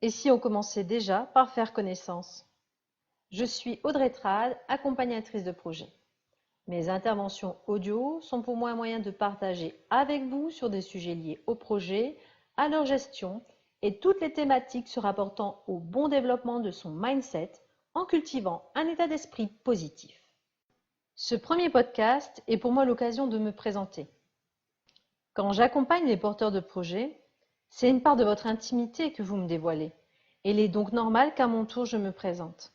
Et si on commençait déjà par faire connaissance? Je suis Audrey Trad, accompagnatrice de projet. Mes interventions audio sont pour moi un moyen de partager avec vous sur des sujets liés au projet, à leur gestion et toutes les thématiques se rapportant au bon développement de son mindset en cultivant un état d'esprit positif. Ce premier podcast est pour moi l'occasion de me présenter. Quand j'accompagne les porteurs de projets, c'est une part de votre intimité que vous me dévoilez. Et il est donc normal qu'à mon tour je me présente.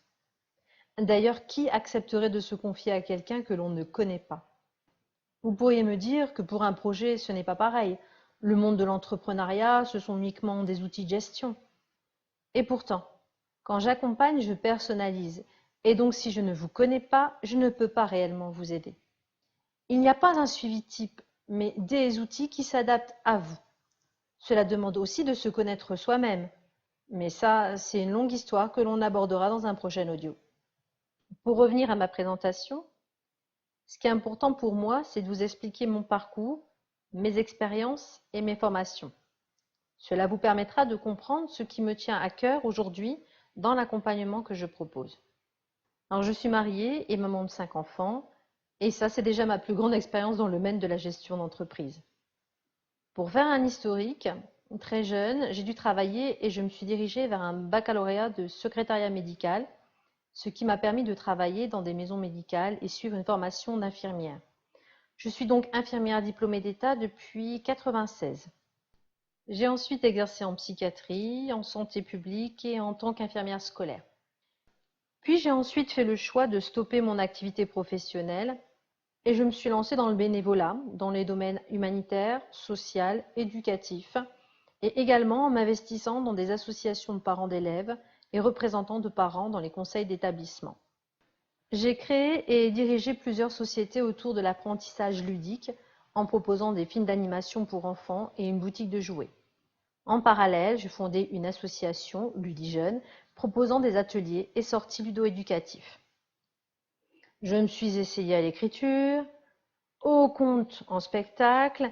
D'ailleurs, qui accepterait de se confier à quelqu'un que l'on ne connaît pas? Vous pourriez me dire que pour un projet, ce n'est pas pareil. Le monde de l'entrepreneuriat, ce sont uniquement des outils de gestion. Et pourtant, quand j'accompagne, je personnalise. Et donc, si je ne vous connais pas, je ne peux pas réellement vous aider. Il n'y a pas un suivi type, mais des outils qui s'adaptent à vous. Cela demande aussi de se connaître soi-même. Mais ça, c'est une longue histoire que l'on abordera dans un prochain audio. Pour revenir à ma présentation, ce qui est important pour moi, c'est de vous expliquer mon parcours, mes expériences et mes formations. Cela vous permettra de comprendre ce qui me tient à cœur aujourd'hui dans l'accompagnement que je propose. Alors, je suis mariée et maman de 5 enfants, et ça, c'est déjà ma plus grande expérience dans le domaine de la gestion d'entreprise. Pour faire un historique, très jeune, j'ai dû travailler et je me suis dirigée vers un baccalauréat de secrétariat médical, ce qui m'a permis de travailler dans des maisons médicales et suivre une formation d'infirmière. Je suis donc infirmière diplômée d'État depuis 1996. J'ai ensuite exercé en psychiatrie, en santé publique et en tant qu'infirmière scolaire. Puis j'ai ensuite fait le choix de stopper mon activité professionnelle et je me suis lancée dans le bénévolat, dans les domaines humanitaires, social, éducatif, et également en m'investissant dans des associations de parents d'élèves et représentants de parents dans les conseils d'établissement. J'ai créé et dirigé plusieurs sociétés autour de l'apprentissage ludique en proposant des films d'animation pour enfants et une boutique de jouets. En parallèle, j'ai fondé une association, Ludijeune, proposant des ateliers et sorties ludo-éducatifs. Je me suis essayée à l'écriture, au conte en spectacle,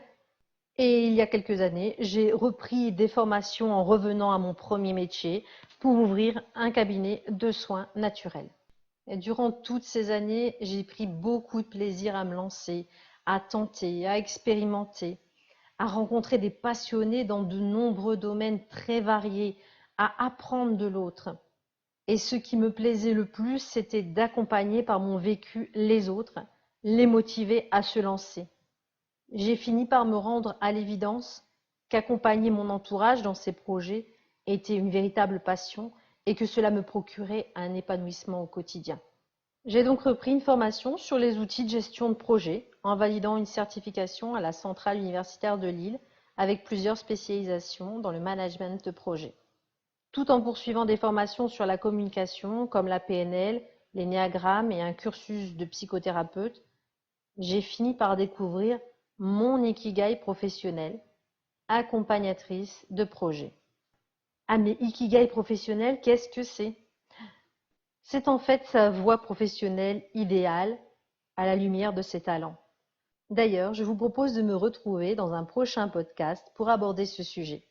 et il y a quelques années, j'ai repris des formations en revenant à mon premier métier pour ouvrir un cabinet de soins naturels. Et durant toutes ces années, j'ai pris beaucoup de plaisir à me lancer, à tenter, à expérimenter, à rencontrer des passionnés dans de nombreux domaines très variés, à apprendre de l'autre. Et ce qui me plaisait le plus, c'était d'accompagner par mon vécu les autres, les motiver à se lancer. J'ai fini par me rendre à l'évidence qu'accompagner mon entourage dans ces projets était une véritable passion et que cela me procurait un épanouissement au quotidien. J'ai donc repris une formation sur les outils de gestion de projet en validant une certification à la Centrale universitaire de Lille avec plusieurs spécialisations dans le management de projet, tout en poursuivant des formations sur la communication comme la PNL, l'énéagramme et un cursus de psychothérapeute. J'ai fini par découvrir mon ikigai professionnel, accompagnatrice de projet. Ah mais ikigai professionnel, qu'est-ce que c'est? C'est en fait sa voie professionnelle idéale à la lumière de ses talents. D'ailleurs, je vous propose de me retrouver dans un prochain podcast pour aborder ce sujet.